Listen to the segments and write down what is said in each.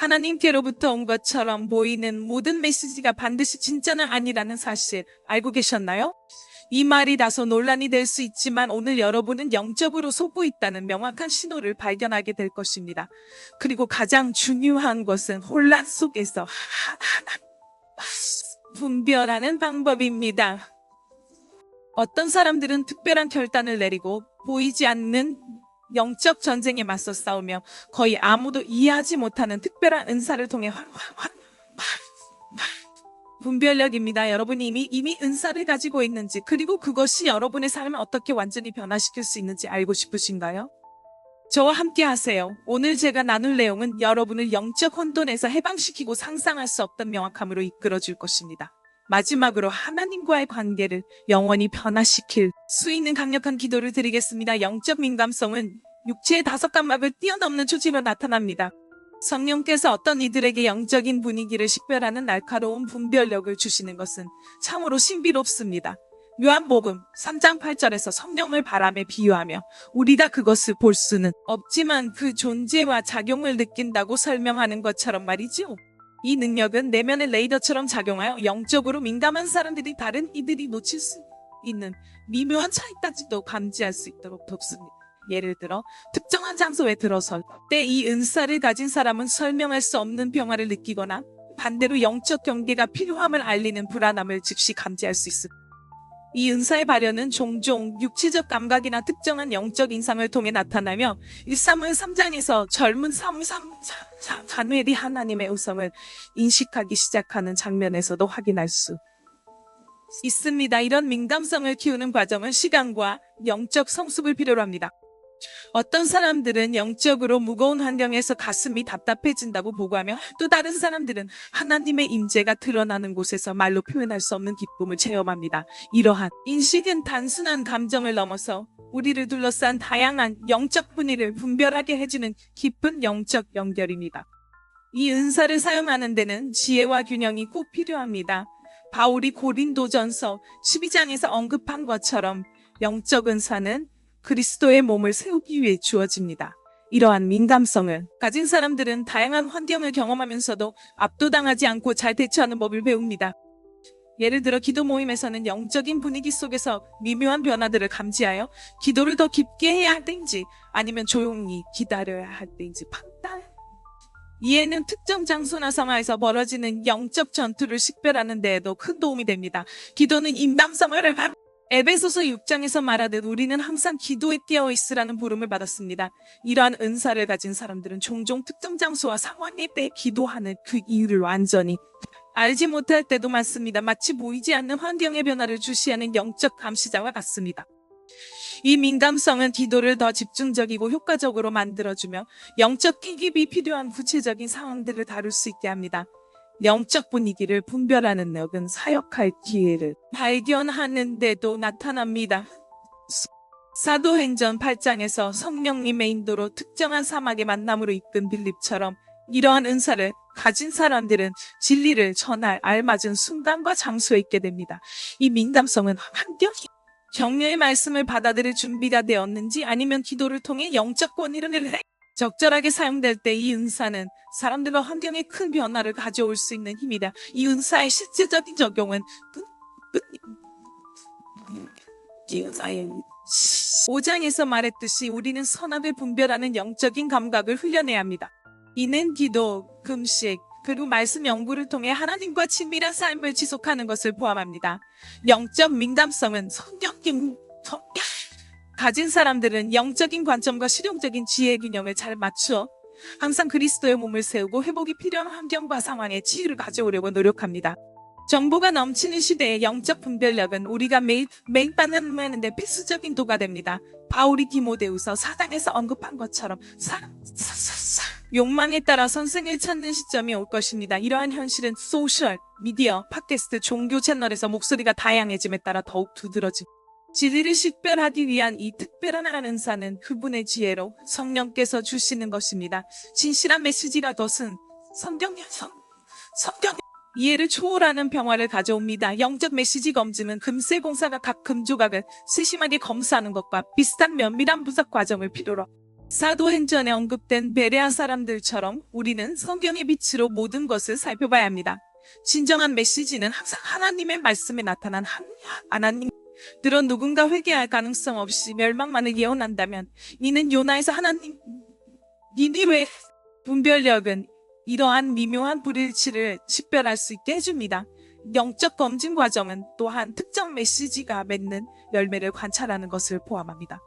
하나님께로부터 온 것처럼 보이는 모든 메시지가 반드시 진짜는 아니라는 사실 알고 계셨나요? 이 말이 다소 논란이 될 수 있지만 오늘 여러분은 영적으로 속고 있다는 명확한 신호를 발견하게 될 것입니다. 그리고 가장 중요한 것은 혼란 속에서 하나 분별하는 방법입니다. 어떤 사람들은 특별한 결단을 내리고 보이지 않는 영적 전쟁에 맞서 싸우며 거의 아무도 이해하지 못하는 특별한 은사를 통해 분별력입니다. 여러분이 이미 은사를 가지고 있는지 그리고 그것이 여러분의 삶을 어떻게 완전히 변화시킬 수 있는지 알고 싶으신가요? 저와 함께 하세요. 오늘 제가 나눌 내용은 여러분을 영적 혼돈에서 해방시키고 상상할 수 없던 명확함으로 이끌어 줄 것입니다. 마지막으로 하나님과의 관계를 영원히 변화시킬 수 있는 강력한 기도를 드리겠습니다. 영적 민감성은 육체의 5감각을 뛰어넘는 조짐으로 나타납니다. 성령께서 어떤 이들에게 영적인 분위기를 식별하는 날카로운 분별력을 주시는 것은 참으로 신비롭습니다. 요한복음 3장 8절에서 성령을 바람에 비유하며 우리가 그것을 볼 수는 없지만 그 존재와 작용을 느낀다고 설명하는 것처럼 말이죠. 이 능력은 내면의 레이더처럼 작용하여 영적으로 민감한 사람들이 다른 이들이 놓칠 수 있는 미묘한 차이까지도 감지할 수 있도록 돕습니다. 예를 들어 특정한 장소에 들어설 때 이 은사를 가진 사람은 설명할 수 없는 평화를 느끼거나 반대로 영적 경계가 필요함을 알리는 불안함을 즉시 감지할 수 있습니다. 이 은사의 발현은 종종 육체적 감각이나 특정한 영적 인상을 통해 나타나며 1사무엘 3장에서 젊은 사무엘이 하나님의 음성을 인식하기 시작하는 장면에서도 확인할 수 있습니다. 이런 민감성을 키우는 과정은 시간과 영적 성숙을 필요로 합니다. 어떤 사람들은 영적으로 무거운 환경에서 가슴이 답답해진다고 보고하며 또 다른 사람들은 하나님의 임재가 드러나는 곳에서 말로 표현할 수 없는 기쁨을 체험합니다. 이러한 인식은 단순한 감정을 넘어서 우리를 둘러싼 다양한 영적 분위기를 분별하게 해주는 깊은 영적 연결입니다. 이 은사를 사용하는 데는 지혜와 균형이 꼭 필요합니다. 바울이 고린도전서 12장에서 언급한 것처럼 영적 은사는 그리스도의 몸을 세우기 위해 주어집니다. 이러한 민감성을 가진 사람들은 다양한 환경을 경험하면서도 압도당하지 않고 잘 대처하는 법을 배웁니다. 예를 들어 기도 모임에서는 영적인 분위기 속에서 미묘한 변화들을 감지하여 기도를 더 깊게 해야 할 때인지 아니면 조용히 기다려야 할 때인지 판단. 이해는 특정 장소나 상황에서 벌어지는 영적 전투를 식별하는 데에도 큰 도움이 됩니다. 기도는 민감성을 에베소서 6장에서 말하듯 우리는 항상 기도에 깨어있으라는 부름을 받았습니다. 이러한 은사를 가진 사람들은 종종 특정 장소와 상황에 대해 기도하는 그 이유를 완전히 알지 못할 때도 많습니다. 마치 보이지 않는 환경의 변화를 주시하는 영적 감시자와 같습니다. 이 민감성은 기도를 더 집중적이고 효과적으로 만들어주며 영적 끼깁이 필요한 구체적인 상황들을 다룰 수 있게 합니다. 영적 분위기를 분별하는 능력은 사역할 기회를 발견하는 데도 나타납니다. 사도행전 8장에서 성령님의 인도로 특정한 사막의 만남으로 이끈 빌립처럼 이러한 은사를 가진 사람들은 진리를 전할 알맞은 순간과 장소에 있게 됩니다. 이 민감성은 환경이 격려의 말씀을 받아들일 준비가 되었는지 아니면 기도를 통해 영적 권위를 적절하게 사용될 때 이 은사는 사람들과 환경에 큰 변화를 가져올 수 있는 힘이다. 이 은사의 실제적인 적용은 5장에서 말했듯이 우리는 선악을 분별하는 영적인 감각을 훈련해야 합니다. 이는 기도, 금식, 그리고 말씀 연구를 통해 하나님과 친밀한 삶을 지속하는 것을 포함합니다. 영적 민감성은 성경 가진 사람들은 영적인 관점과 실용적인 지혜의 균형을 잘 맞추어 항상 그리스도의 몸을 세우고 회복이 필요한 환경과 상황에 치유를 가져오려고 노력합니다. 정보가 넘치는 시대의 영적 분별력은 우리가 매일 반응하는데 필수적인 도가 됩니다. 바울이 디모데후서 4장에서 언급한 것처럼 욕망에 따라 선생을 찾는 시점이 올 것입니다. 이러한 현실은 소셜, 미디어, 팟캐스트, 종교 채널에서 목소리가 다양해짐에 따라 더욱 두드러짐. 진리를 식별하기 위한 이 특별한 은사는 그분의 지혜로 성령께서 주시는 것입니다. 진실한 메시지가 덫은 성경 이해를 초월하는 평화를 가져옵니다. 영적 메시지 검증은 금세 공사가 각 금조각을 세심하게 검사하는 것과 비슷한 면밀한 분석 과정을 필요로 사도행전에 언급된 베레아 사람들처럼 우리는 성경의 빛으로 모든 것을 살펴봐야 합니다. 진정한 메시지는 항상 하나님의 말씀에 나타난 하나님. 들어 누군가 회개할 가능성 없이 멸망만을 예언한다면 이는 요나에서 하나님 니니웨 분별력은 이러한 미묘한 불일치를 식별할 수 있게 해줍니다. 영적 검증 과정은 또한 특정 메시지가 맺는 열매를 관찰하는 것을 포함합니다.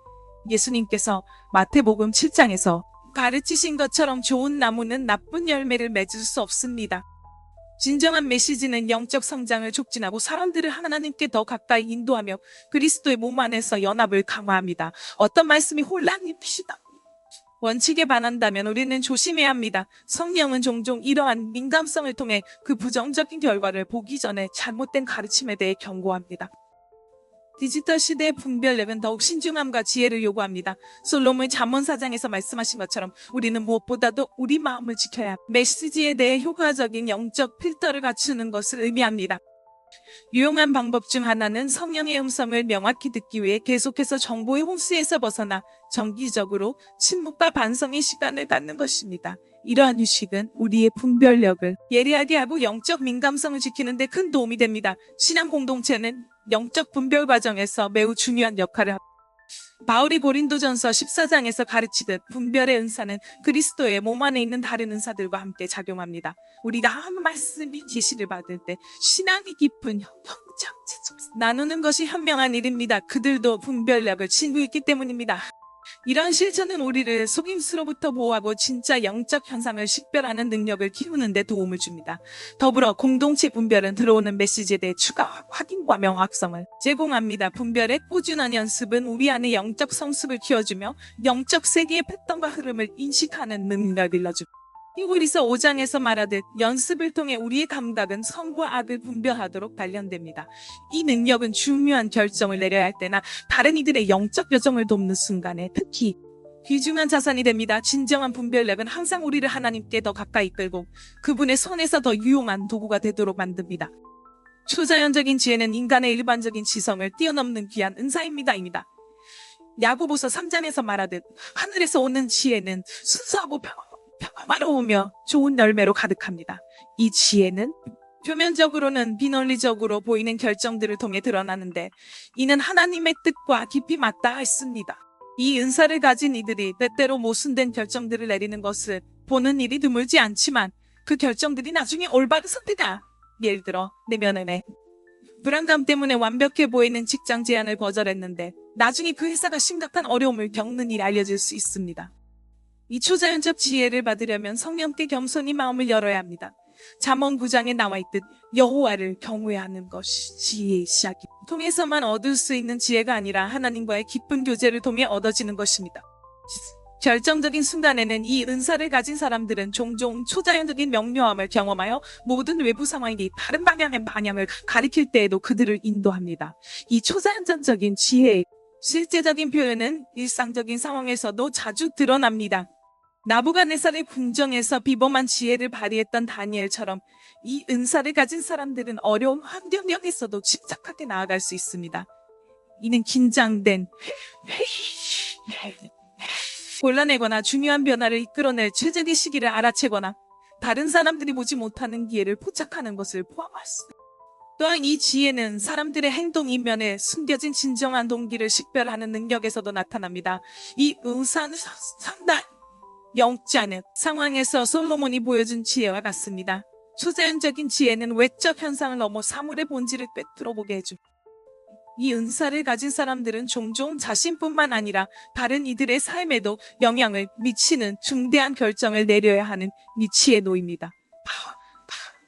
예수님께서 마태복음 7장에서 가르치신 것처럼 좋은 나무는 나쁜 열매를 맺을 수 없습니다. 진정한 메시지는 영적 성장을 촉진하고 사람들을 하나님께 더 가까이 인도하며 그리스도의 몸 안에서 연합을 강화합니다. 어떤 말씀이 혼란이시다. 원칙에 반한다면 우리는 조심해야 합니다. 성령은 종종 이러한 민감성을 통해 그 부정적인 결과를 보기 전에 잘못된 가르침에 대해 경고합니다. 디지털 시대의 분별력은 더욱 신중함과 지혜를 요구합니다. 솔로몬의 잠언 4장에서 말씀하신 것처럼 우리는 무엇보다도 우리 마음을 지켜야 합니다. 메시지에 대해 효과적인 영적 필터를 갖추는 것을 의미합니다. 유용한 방법 중 하나는 성령의 음성을 명확히 듣기 위해 계속해서 정보의 홍수에서 벗어나 정기적으로 침묵과 반성의 시간을 갖는 것입니다. 이러한 휴식은 우리의 분별력을 예리하게 하고 영적 민감성을 지키는 데 큰 도움이 됩니다. 신앙 공동체는 영적 분별 과정에서 매우 중요한 역할을 합니다. 바울이 고린도전서 14장에서 가르치듯 분별의 은사는 그리스도의 몸 안에 있는 다른 은사들과 함께 작용합니다. 우리가 한 말씀이 계시를 받을 때 신앙이 깊은 영적 나누는 것이 현명한 일입니다. 그들도 분별력을 친구 있기 때문입니다. 이런 실천은 우리를 속임수로부터 보호하고 진짜 영적 현상을 식별하는 능력을 키우는 데 도움을 줍니다. 더불어 공동체 분별은 들어오는 메시지에 대해 추가 확인과 명확성을 제공합니다. 분별의 꾸준한 연습은 우리 안에 영적 성숙을 키워주며 영적 세계의 패턴과 흐름을 인식하는 능력을 길러줍니다. 히브리서 5장에서 말하듯 연습을 통해 우리의 감각은 선과 악을 분별하도록 단련됩니다. 이 능력은 중요한 결정을 내려야 할 때나 다른 이들의 영적 여정을 돕는 순간에 특히 귀중한 자산이 됩니다. 진정한 분별력은 항상 우리를 하나님께 더 가까이 끌고 그분의 손에서 더 유용한 도구가 되도록 만듭니다. 초자연적인 지혜는 인간의 일반적인 지성을 뛰어넘는 귀한 은사입니다. 야고보서 3장에서 말하듯 하늘에서 오는 지혜는 순수하고 평화로우며 좋은 열매로 가득합니다. 이 지혜는 표면적으로는 비논리적으로 보이는 결정들을 통해 드러나는데 이는 하나님의 뜻과 깊이 맞닿아 있습니다. 이 은사를 가진 이들이 때때로 모순된 결정들을 내리는 것을 보는 일이 드물지 않지만 그 결정들이 나중에 올바른 선택이다. 예를 들어 내면의 불안감 때문에 완벽해 보이는 직장 제안을 거절했는데 나중에 그 회사가 심각한 어려움을 겪는 일이 알려질 수 있습니다. 이 초자연적 지혜를 받으려면 성령께 겸손히 마음을 열어야 합니다. 잠언 9장에 나와 있듯 여호와를 경외하는 것이 지혜의 시작입니다. 통해서만 얻을 수 있는 지혜가 아니라 하나님과의 깊은 교제를 통해 얻어지는 것입니다. 결정적인 순간에는 이 은사를 가진 사람들은 종종 초자연적인 명료함을 경험하여 모든 외부 상황이 다른 방향의 방향을 가리킬 때에도 그들을 인도합니다. 이 초자연적인 지혜의 실제적인 표현은 일상적인 상황에서도 자주 드러납니다. 나부갓네살의 궁정에서 비범한 지혜를 발휘했던 다니엘처럼 이 은사를 가진 사람들은 어려운 환경에서도 침착하게 나아갈 수 있습니다. 이는 긴장된 곤란하거나 중요한 변화를 이끌어낼 최적의 시기를 알아채거나 다른 사람들이 보지 못하는 기회를 포착하는 것을 포함했습니다. 또한 이 지혜는 사람들의 행동 이면에 숨겨진 진정한 동기를 식별하는 능력에서도 나타납니다. 이 은사는 상당히 영지 않은 상황에서 솔로몬이 보여준 지혜와 같습니다. 초자연적인 지혜는 외적 현상을 넘어 사물의 본질을 꿰뚫어 보게 해줍니다. 이 은사를 가진 사람들은 종종 자신뿐만 아니라 다른 이들의 삶에도 영향을 미치는 중대한 결정을 내려야 하는 미치에 놓입니다.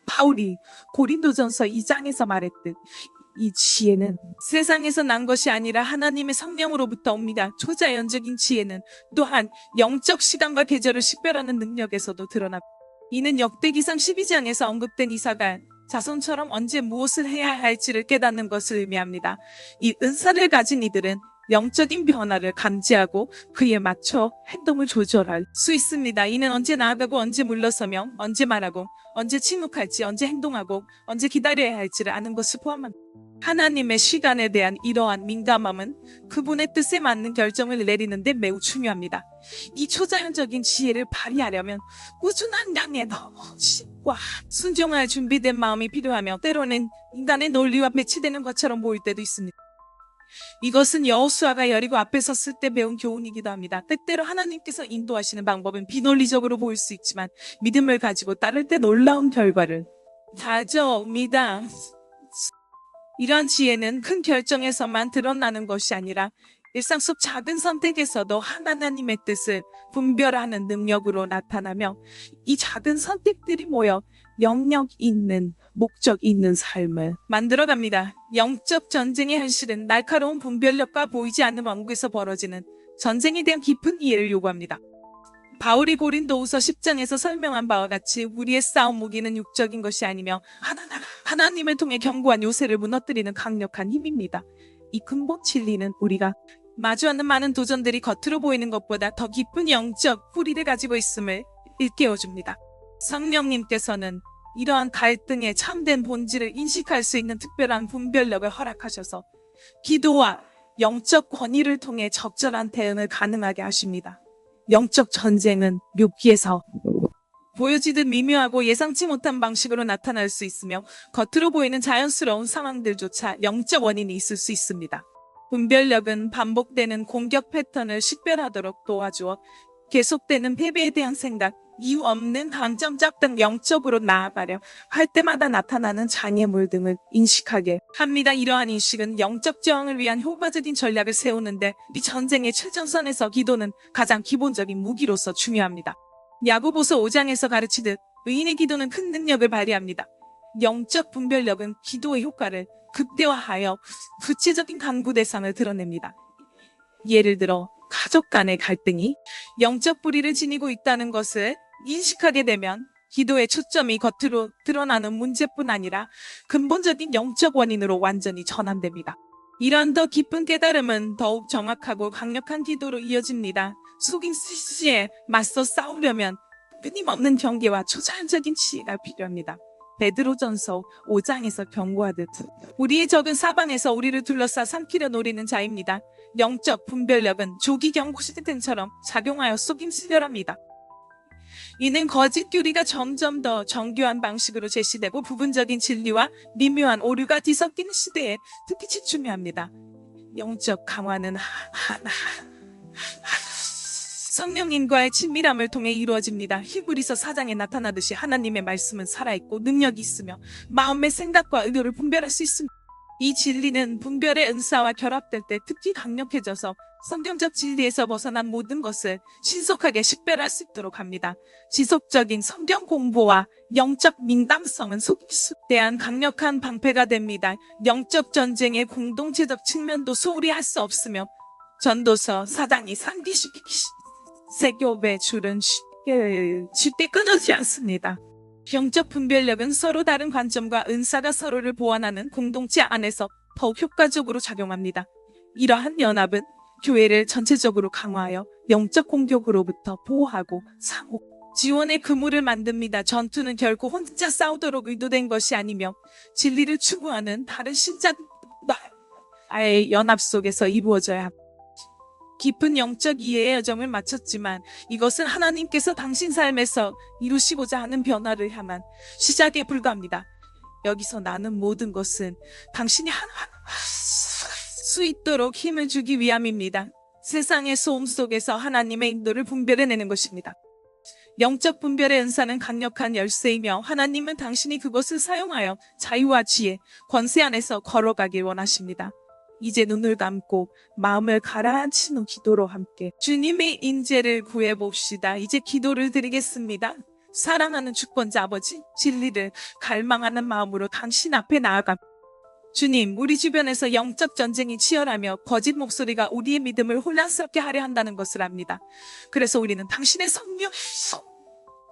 바울이 고린도전서 2장에서 말했듯 이 지혜는 세상에서 난 것이 아니라 하나님의 성령으로부터 옵니다. 초자연적인 지혜는 또한 영적 시간과 계절을 식별하는 능력에서도 드러납니다. 이는 역대기상 12장에서 언급된 이사가 자손처럼 언제 무엇을 해야 할지를 깨닫는 것을 의미합니다. 이 은사를 가진 이들은 영적인 변화를 감지하고 그에 맞춰 행동을 조절할 수 있습니다. 이는 언제 나아가고 언제 물러서며 언제 말하고 언제 침묵할지 언제 행동하고 언제 기다려야 할지를 아는 것을 포함합니다. 하나님의 시간에 대한 이러한 민감함은 그분의 뜻에 맞는 결정을 내리는 데 매우 중요합니다. 이 초자연적인 지혜를 발휘하려면 꾸준한 양의 신과 순종할 준비된 마음이 필요하며 때로는 인간의 논리와 배치되는 것처럼 보일 때도 있습니다. 이것은 여호수아가 여리고 앞에 섰을 때 배운 교훈이기도 합니다. 때때로 하나님께서 인도하시는 방법은 비논리적으로 보일 수 있지만 믿음을 가지고 따를 때 놀라운 결과를 가져옵니다. 이런 지혜는 큰 결정에서만 드러나는 것이 아니라 일상 속 작은 선택에서도 하나님의 뜻을 분별하는 능력으로 나타나며 이 작은 선택들이 모여 영역 있는, 목적 있는 삶을 만들어갑니다. 영적 전쟁의 현실은 날카로운 분별력과 보이지 않는 왕국에서 벌어지는 전쟁에 대한 깊은 이해를 요구합니다. 바울이 고린도후서 10장에서 설명한 바와 같이 우리의 싸움 무기는 육적인 것이 아니며 하나님을 통해 견고한 요새를 무너뜨리는 강력한 힘입니다. 이 근본 진리는 우리가 마주하는 많은 도전들이 겉으로 보이는 것보다 더 깊은 영적 뿌리를 가지고 있음을 일깨워줍니다. 성령님께서는 이러한 갈등의 참된 본질을 인식할 수 있는 특별한 분별력을 허락하셔서 기도와 영적 권위를 통해 적절한 대응을 가능하게 하십니다. 영적 전쟁은 묘기에서 보여지듯 미묘하고 예상치 못한 방식으로 나타날 수 있으며 겉으로 보이는 자연스러운 상황들조차 영적 원인이 있을 수 있습니다. 분별력은 반복되는 공격 패턴을 식별하도록 도와주어 계속되는 패배에 대한 생각, 이유 없는 감정작 등 영적으로 나아가려 할 때마다 나타나는 장애물 등을 인식하게 합니다. 이러한 인식은 영적 저항을 위한 효과적인 전략을 세우는데 이 전쟁의 최전선에서 기도는 가장 기본적인 무기로서 중요합니다. 야고보서 5장에서 가르치듯 의인의 기도는 큰 능력을 발휘합니다. 영적 분별력은 기도의 효과를 극대화하여 구체적인 간구 대상을 드러냅니다. 예를 들어 가족 간의 갈등이 영적 뿌리를 지니고 있다는 것을 인식하게 되면 기도의 초점이 겉으로 드러나는 문제뿐 아니라 근본적인 영적 원인으로 완전히 전환됩니다. 이런 더 깊은 깨달음은 더욱 정확하고 강력한 기도로 이어집니다. 속임수에 맞서 싸우려면 끊임없는 경계와 초자연적인 지혜가 필요합니다. 베드로전서 5장에서 경고하듯 우리의 적은 사방에서 우리를 둘러싸 삼키려 노리는 자입니다. 영적 분별력은 조기 경고 시스템처럼 작용하여 속임수려합니다. 이는 거짓 교리가 점점 더 정교한 방식으로 제시되고 부분적인 진리와 미묘한 오류가 뒤섞이는 시대에 특히 중요합니다. 영적 강화는 성령님과의 친밀함을 통해 이루어집니다. 히브리서 4장에 나타나듯이 하나님의 말씀은 살아있고 능력이 있으며 마음의 생각과 의도를 분별할 수 있습니다. 이 진리는 분별의 은사와 결합될 때 특히 강력해져서 성경적 진리에서 벗어난 모든 것을 신속하게 식별할 수 있도록 합니다. 지속적인 성경 공부와 영적 민감성은 속임수에 대한 강력한 방패가 됩니다. 영적 전쟁의 공동체적 측면도 소홀히 할 수 없으며 전도서 4장이 상기시키기 세교배 줄은 쉽게 끊어지지 않습니다. 영적 분별력은 서로 다른 관점과 은사가 서로를 보완하는 공동체 안에서 더욱 효과적으로 작용합니다. 이러한 연합은 교회를 전체적으로 강화하여 영적 공격으로부터 보호하고 상호 지원의 그물을 만듭니다. 전투는 결코 혼자 싸우도록 의도된 것이 아니며 진리를 추구하는 다른 신자의 연합 속에서 이루어져야 합니다. 깊은 영적 이해의 여정을 마쳤지만 이것은 하나님께서 당신 삶에서 이루시고자 하는 변화를 향한 시작에 불과합니다. 여기서 나는 모든 것은 당신이 할 수 있도록 힘을 주기 위함입니다. 세상의 소음 속에서 하나님의 인도를 분별해내는 것입니다. 영적 분별의 은사는 강력한 열쇠이며 하나님은 당신이 그것을 사용하여 자유와 지혜, 권세 안에서 걸어가길 원하십니다. 이제 눈을 감고 마음을 가라앉힌 후 기도로 함께 주님의 인재를 구해봅시다. 이제 기도를 드리겠습니다. 사랑하는 주권자 아버지, 진리를 갈망하는 마음으로 당신 앞에 나아갑니다. 주님, 우리 주변에서 영적 전쟁이 치열하며 거짓 목소리가 우리의 믿음을 혼란스럽게 하려 한다는 것을 압니다. 그래서 우리는 당신의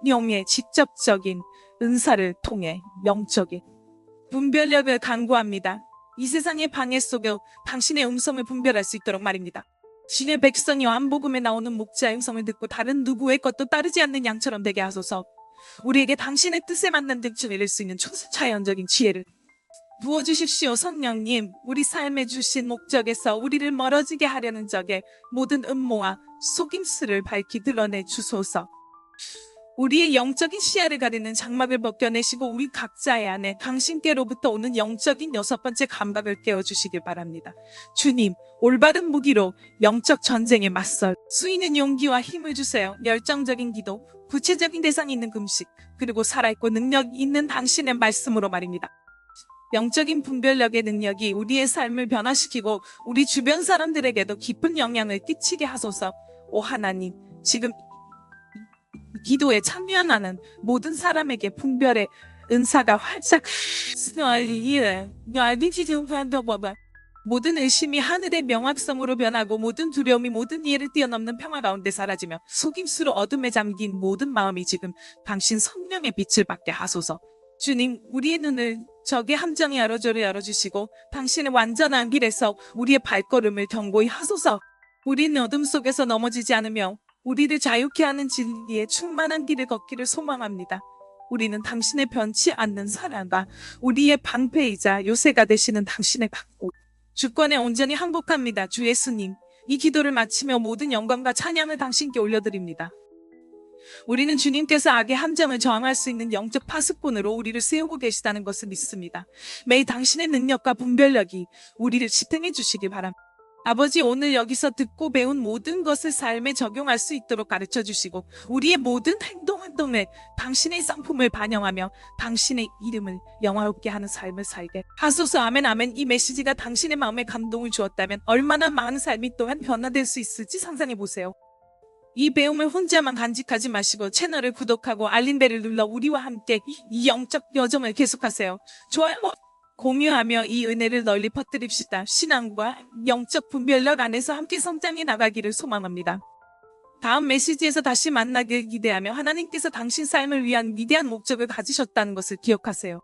성령의 직접적인 은사를 통해 영적인 분별력을 간구합니다. 이 세상의 방해 속에 당신의 음성을 분별할 수 있도록 말입니다. 신의 백성이 요한복음에 나오는 목자의 음성을 듣고 다른 누구의 것도 따르지 않는 양처럼 되게 하소서. 우리에게 당신의 뜻에 맞는 등치를 잃을 수 있는 초자연적인 지혜를 부어주십시오. 성령님, 우리 삶에 주신 목적에서 우리를 멀어지게 하려는 적에 모든 음모와 속임수를 밝히 드러내 주소서. 우리의 영적인 시야를 가리는 장막을 벗겨내시고 우리 각자의 안에 당신께로부터 오는 영적인 6번째 감각을 깨워주시길 바랍니다. 주님, 올바른 무기로 영적 전쟁에 맞설 수 있는 용기와 힘을 주세요. 열정적인 기도, 구체적인 대상이 있는 금식, 그리고 살아있고 능력 있는 당신의 말씀으로 말입니다. 영적인 분별력의 능력이 우리의 삶을 변화시키고 우리 주변 사람들에게도 깊은 영향을 끼치게 하소서. 오 하나님, 지금 기도에 참여하는 모든 사람에게 분별의 은사가 활짝 모든 의심이 하늘의 명확성으로 변하고 모든 두려움이 모든 이해를 뛰어넘는 평화 가운데 사라지며 속임수로 어둠에 잠긴 모든 마음이 지금 당신 성령의 빛을 받게 하소서. 주님, 우리의 눈을 적의 함정의 여러조를 열어주시고 당신의 완전한 길에서 우리의 발걸음을 견고히 하소서. 우리는 어둠 속에서 넘어지지 않으며 우리를 자유케 하는 진리의 충만한 길을 걷기를 소망합니다. 우리는 당신의 변치 않는 사랑과 우리의 방패이자 요새가 되시는 당신의 강구, 주권에 온전히 항복합니다. 주 예수님, 이 기도를 마치며 모든 영광과 찬양을 당신께 올려드립니다. 우리는 주님께서 악의 함정을 저항할 수 있는 영적 파수꾼으로 우리를 세우고 계시다는 것을 믿습니다. 매일 당신의 능력과 분별력이 우리를 지탱해 주시기 바랍니다. 아버지, 오늘 여기서 듣고 배운 모든 것을 삶에 적용할 수 있도록 가르쳐 주시고 우리의 모든 행동 활동에 당신의 성품을 반영하며 당신의 이름을 영화롭게 하는 삶을 살게 하소서. 아멘. 아멘. 이 메시지가 당신의 마음에 감동을 주었다면 얼마나 많은 삶이 또한 변화될 수 있을지 상상해 보세요. 이 배움을 혼자만 간직하지 마시고 채널을 구독하고 알림벨을 눌러 우리와 함께 이 영적 여정을 계속하세요. 좋아요, 공유하며 이 은혜를 널리 퍼뜨립시다. 신앙과 영적 분별력 안에서 함께 성장해 나가기를 소망합니다. 다음 메시지에서 다시 만나길 기대하며 하나님께서 당신 삶을 위한 위대한 목적을 가지셨다는 것을 기억하세요.